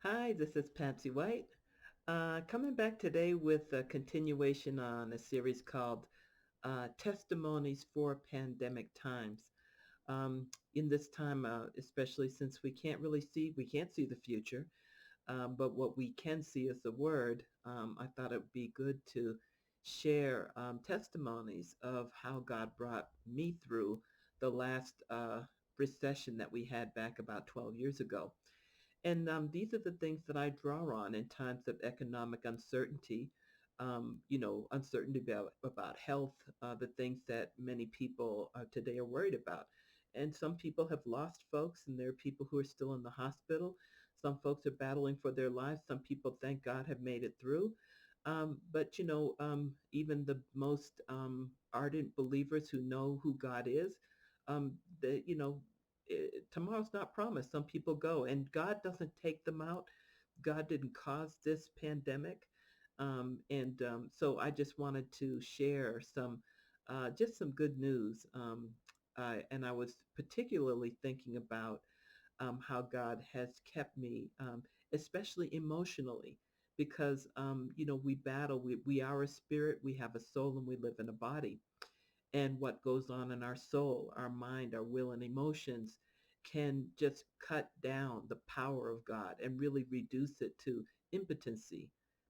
Hi, this is Patsy White. Coming back today with a continuation on a series called Testimonies for Pandemic Times. In this time, especially since we can't see the future, but what we can see is the Word. I thought it would be good to share testimonies of how God brought me through the last recession that we had back about 12 years ago. And these are the things that I draw on in times of economic uncertainty, uncertainty about health, the things that many people today are worried about. And some people have lost folks, and there are people who are still in the hospital. Some folks are battling for their lives. Some people, thank God, have made it through. Even the most ardent believers who know who God is, the, you know, tomorrow's not promised. Some people go, and God doesn't take them out. God didn't cause this pandemic. So I just wanted to share just some good news. And I was particularly thinking about how God has kept me, especially emotionally, because, we battle. We are a spirit, we have a soul, and we live in a body. And what goes on in our soul, our mind, our will, and emotions can just cut down the power of God and really reduce it to impotency,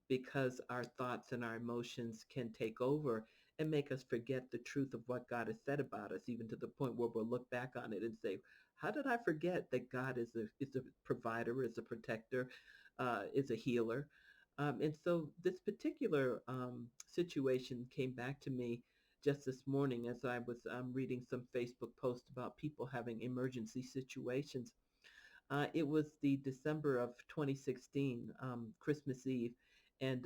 because our thoughts and our emotions can take over and make us forget the truth of what God has said about us, even to the point where we'll look back on it and say, how did I forget that God is a provider, is a protector, is a healer? And so this particular situation came back to me just this morning as I was reading some Facebook posts about people having emergency situations. It was the December of 2016, Christmas Eve. And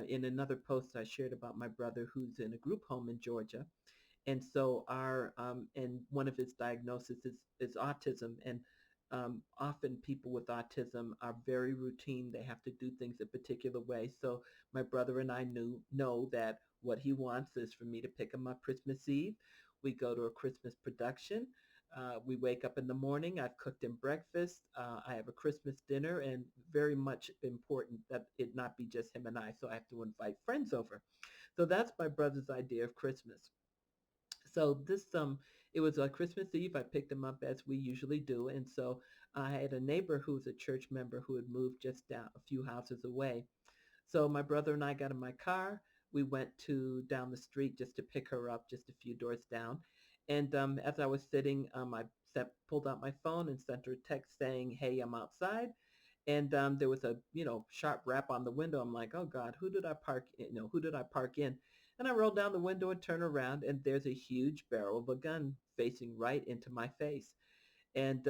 in another post I shared about my brother who's in a group home in Georgia. And so and one of his diagnoses is autism. And often people with autism are very routine. They have to do things a particular way. So my brother and I know that what he wants is for me to pick him up Christmas Eve. We go to a Christmas production. We wake up in the morning. I've cooked him breakfast. I have a Christmas dinner, and very much important that it not be just him and I. So I have to invite friends over. So that's my brother's idea of Christmas. So it was Christmas Eve. I picked him up as we usually do, and so I had a neighbor who was a church member who had moved just down a few houses away. So my brother and I got in my car. We went to down the street just to pick her up, just a few doors down. And as I was sitting, pulled out my phone and sent her a text saying, "Hey, I'm outside." And there was a sharp rap on the window. I'm like, oh God, who did I park? Who did I park in? And I roll down the window and turn around, and there's a huge barrel of a gun facing right into my face. And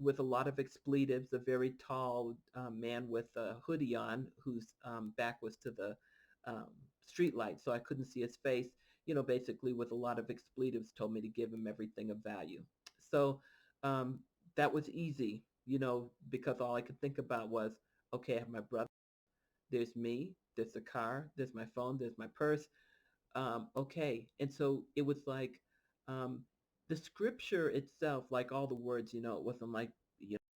with a lot of expletives, a very tall man with a hoodie on, whose back was to the um, street light, so I couldn't see his face. Basically with a lot of expletives, told me to give him everything of value. So um, that was easy, because all I could think about was, okay, I have my brother, there's me, there's the car, there's my phone, there's my purse. Okay. And so it was like um, the scripture itself, like all the words, it wasn't like,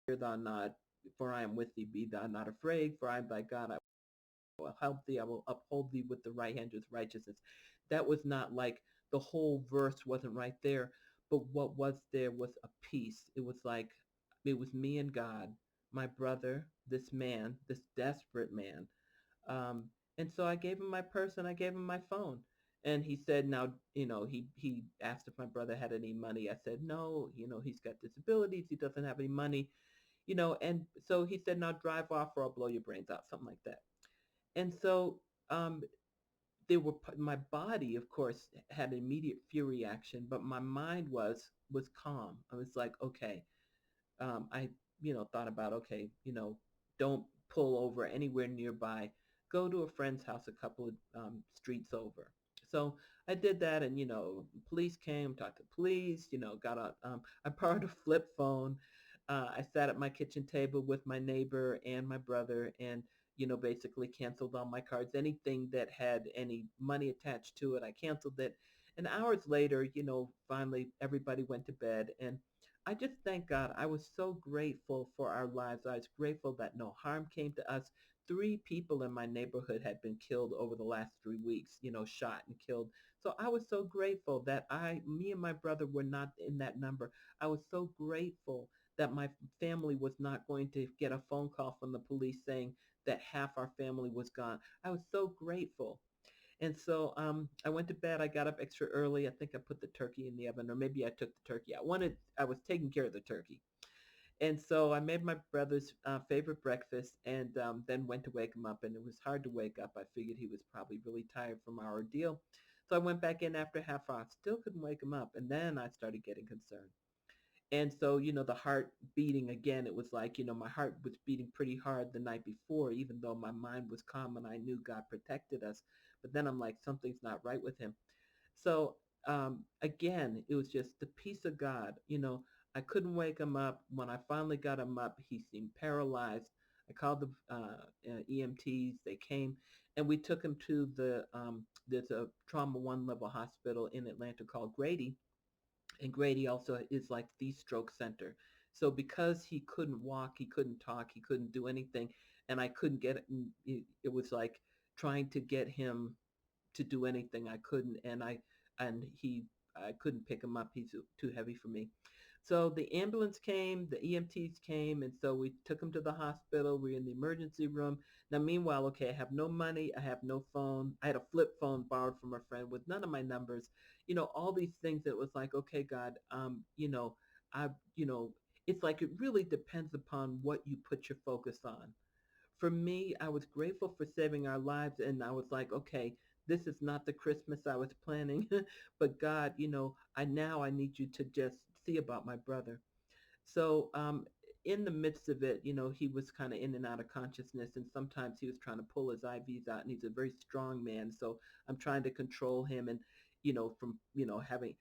fear thou not, for I am with thee, be thou not afraid, for I am thy God, I will help thee, I will uphold thee with the right hand with righteousness. That was not like the whole verse wasn't right there, but what was there was a peace. It was like, it was me and God, my brother, this man, this desperate man. um, and so I gave him my purse and I gave him my phone. And he said, now, he asked if my brother had any money. I said, no, he's got disabilities. He doesn't have any money, and so he said, now drive off or I'll blow your brains out, something like that. And so um, my body, of course, had an immediate fear reaction, but my mind was calm. I was like, okay, I, thought about, okay, don't pull over anywhere nearby. Go to a friend's house a couple of streets over. So I did that, and police came, talked to police. Got a. I borrowed a flip phone. I sat at my kitchen table with my neighbor and my brother, and basically canceled all my cards. Anything that had any money attached to it, I canceled it. And hours later, finally everybody went to bed, and I just thank God. I was so grateful for our lives. I was grateful that no harm came to us. Three people in my neighborhood had been killed over the last 3 weeks, shot and killed. So I was so grateful that me and my brother were not in that number. I was so grateful that my family was not going to get a phone call from the police saying that half our family was gone. I was so grateful. And so I went to bed. I got up extra early. I think I put the turkey in the oven, or maybe I took the turkey out. I was taking care of the turkey. And so I made my brother's favorite breakfast and then went to wake him up. And it was hard to wake up. I figured he was probably really tired from our ordeal. So I went back in after half hour. Still couldn't wake him up. And then I started getting concerned. And so, the heart beating again, it was like, my heart was beating pretty hard the night before, even though my mind was calm and I knew God protected us. But then I'm like, something's not right with him. So again, it was just the peace of God. I couldn't wake him up. When I finally got him up, he seemed paralyzed. I called the EMTs. They came, and we took him to there's a trauma one level hospital in Atlanta called Grady, and Grady also is like the stroke center. So because he couldn't walk, he couldn't talk, he couldn't do anything, and I couldn't get it was like trying to get him to do anything. I couldn't, I couldn't pick him up. He's too heavy for me. So the ambulance came, the EMTs came, and so we took him to the hospital. We're in the emergency room. Now, meanwhile, okay, I have no money. I have no phone. I had a flip phone borrowed from a friend with none of my numbers. All these things that was like, okay, God, I, you know, it's like it really depends upon what you put your focus on. For me, I was grateful for saving our lives, and I was like, okay, this is not the Christmas I was planning, but God, I need you to just see about my brother. So in the midst of it, he was kind of in and out of consciousness, and sometimes he was trying to pull his IVs out, and he's a very strong man. So I'm trying to control him, and from having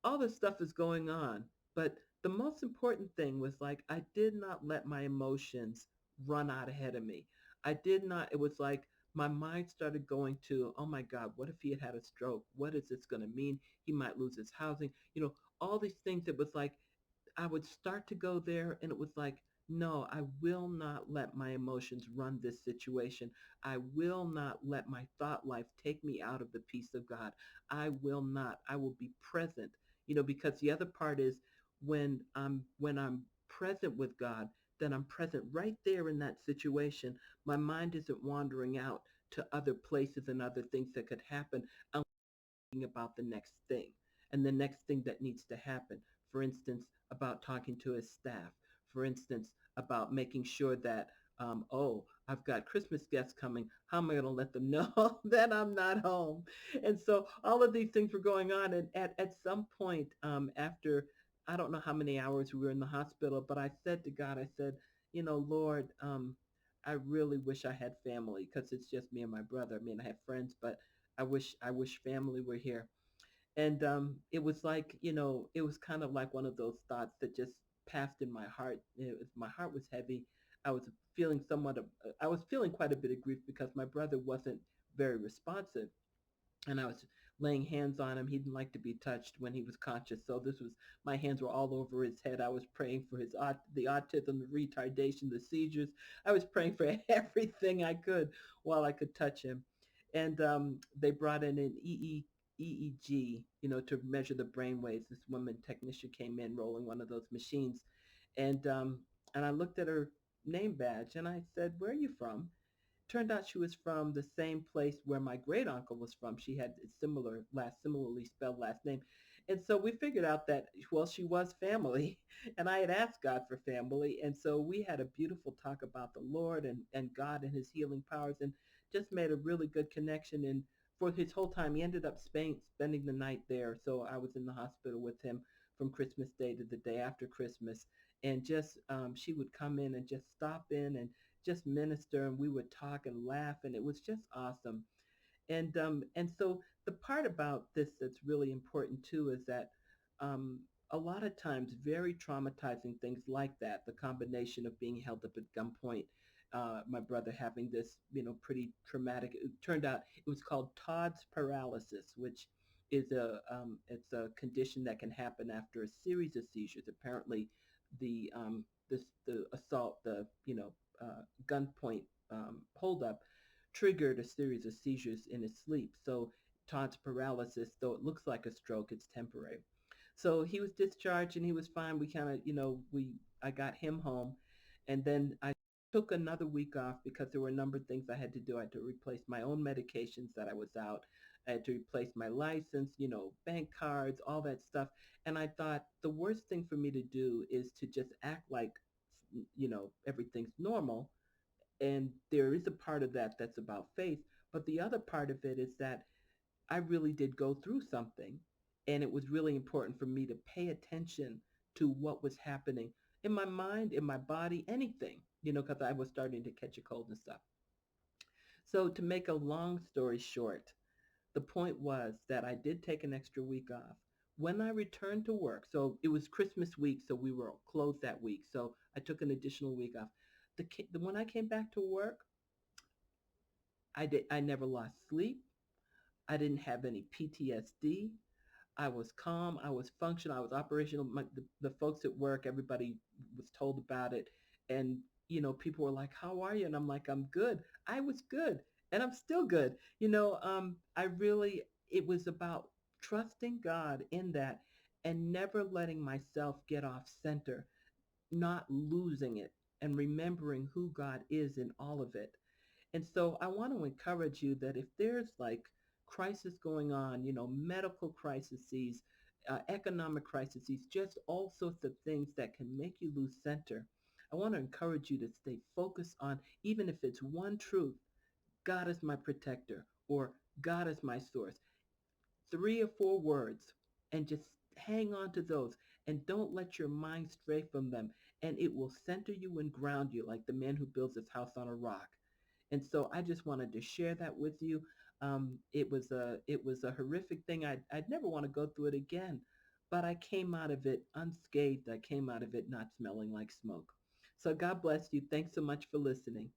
all this stuff is going on. But the most important thing was like I did not let my emotions run out ahead of me. I did not. It was like my mind started going to, oh my God, what if he had a stroke? What is this going to mean? He might lose his housing. All these things. It was like I would start to go there, and it was like, no, I will not let my emotions run this situation. I will not let my thought life take me out of the peace of God. I will not. I will be present, because the other part is when I'm present with God, then I'm present right there in that situation. My mind isn't wandering out to other places and other things that could happen. I'm about the next thing and the next thing that needs to happen. For instance, about talking to his staff. For instance, about making sure that, I've got Christmas guests coming. How am I going to let them know that I'm not home? And so all of these things were going on. And at some point, after I don't know how many hours we were in the hospital, but I said to God, I said, Lord, I really wish I had family because it's just me and my brother. I mean, I have friends, but I wish family were here. And it was like, it was kind of like one of those thoughts that just passed in my heart. My heart was heavy. I was I was feeling quite a bit of grief because my brother wasn't very responsive, and I was laying hands on him. He didn't like to be touched when he was conscious. So my hands were all over his head. I was praying for the autism, the retardation, the seizures. I was praying for everything I could while I could touch him. And they brought in an EEG, to measure the brain waves. This woman technician came in rolling one of those machines. And, and I looked at her name badge and I said, "Where are you from?" Turned out she was from the same place where my great uncle was from. She had a similarly spelled last name. And so we figured out that, well, she was family. And I had asked God for family. And so we had a beautiful talk about the Lord and God and his healing powers, and just made a really good connection. And for his whole time, he ended up spending the night there. So I was in the hospital with him from Christmas Day to the day after Christmas. And just she would come in and just stop in and just minister, and we would talk and laugh, and it was just awesome. And so the part about this that's really important too is that um, a lot of times very traumatizing things like that, the combination of being held up at gunpoint, my brother having this, pretty traumatic. It turned out it was called Todd's paralysis, which is a it's a condition that can happen after a series of seizures. Apparently, the the assault, the gunpoint holdup, triggered a series of seizures in his sleep. So Todd's paralysis, though it looks like a stroke, it's temporary. So he was discharged and he was fine. We kind of, we I got him home, and then I took another week off because there were a number of things I had to do. I had to replace my own medications that I was out. I had to replace my license, bank cards, all that stuff. And I thought the worst thing for me to do is to just act like, everything's normal. And there is a part of that that's about faith. But the other part of it is that I really did go through something. And it was really important for me to pay attention to what was happening in my mind, in my body, anything, because I was starting to catch a cold and stuff. So, to make a long story short, the point was that I did take an extra week off. When I returned to work, so it was Christmas week, so we were closed that week. So I took an additional week off. When I came back to work, I never lost sleep. I didn't have any PTSD. I was calm. I was functional. I was operational. The folks at work, everybody was told about it. And, people were like, how are you? And I'm like, I'm good. I was good. And I'm still good. It was about trusting God in that and never letting myself get off center, not losing it, and remembering who God is in all of it. And so I want to encourage you that if there's like crisis going on, medical crises, economic crises, just all sorts of things that can make you lose center, I want to encourage you to stay focused on, even if it's one truth: God is my protector, or God is my source. 3 or 4 words, and just hang on to those, and don't let your mind stray from them, and it will center you and ground you like the man who builds his house on a rock. And so I just wanted to share that with you. It was a horrific thing. I'd never want to go through it again, but I came out of it unscathed. I came out of it not smelling like smoke. So God bless you. Thanks so much for listening.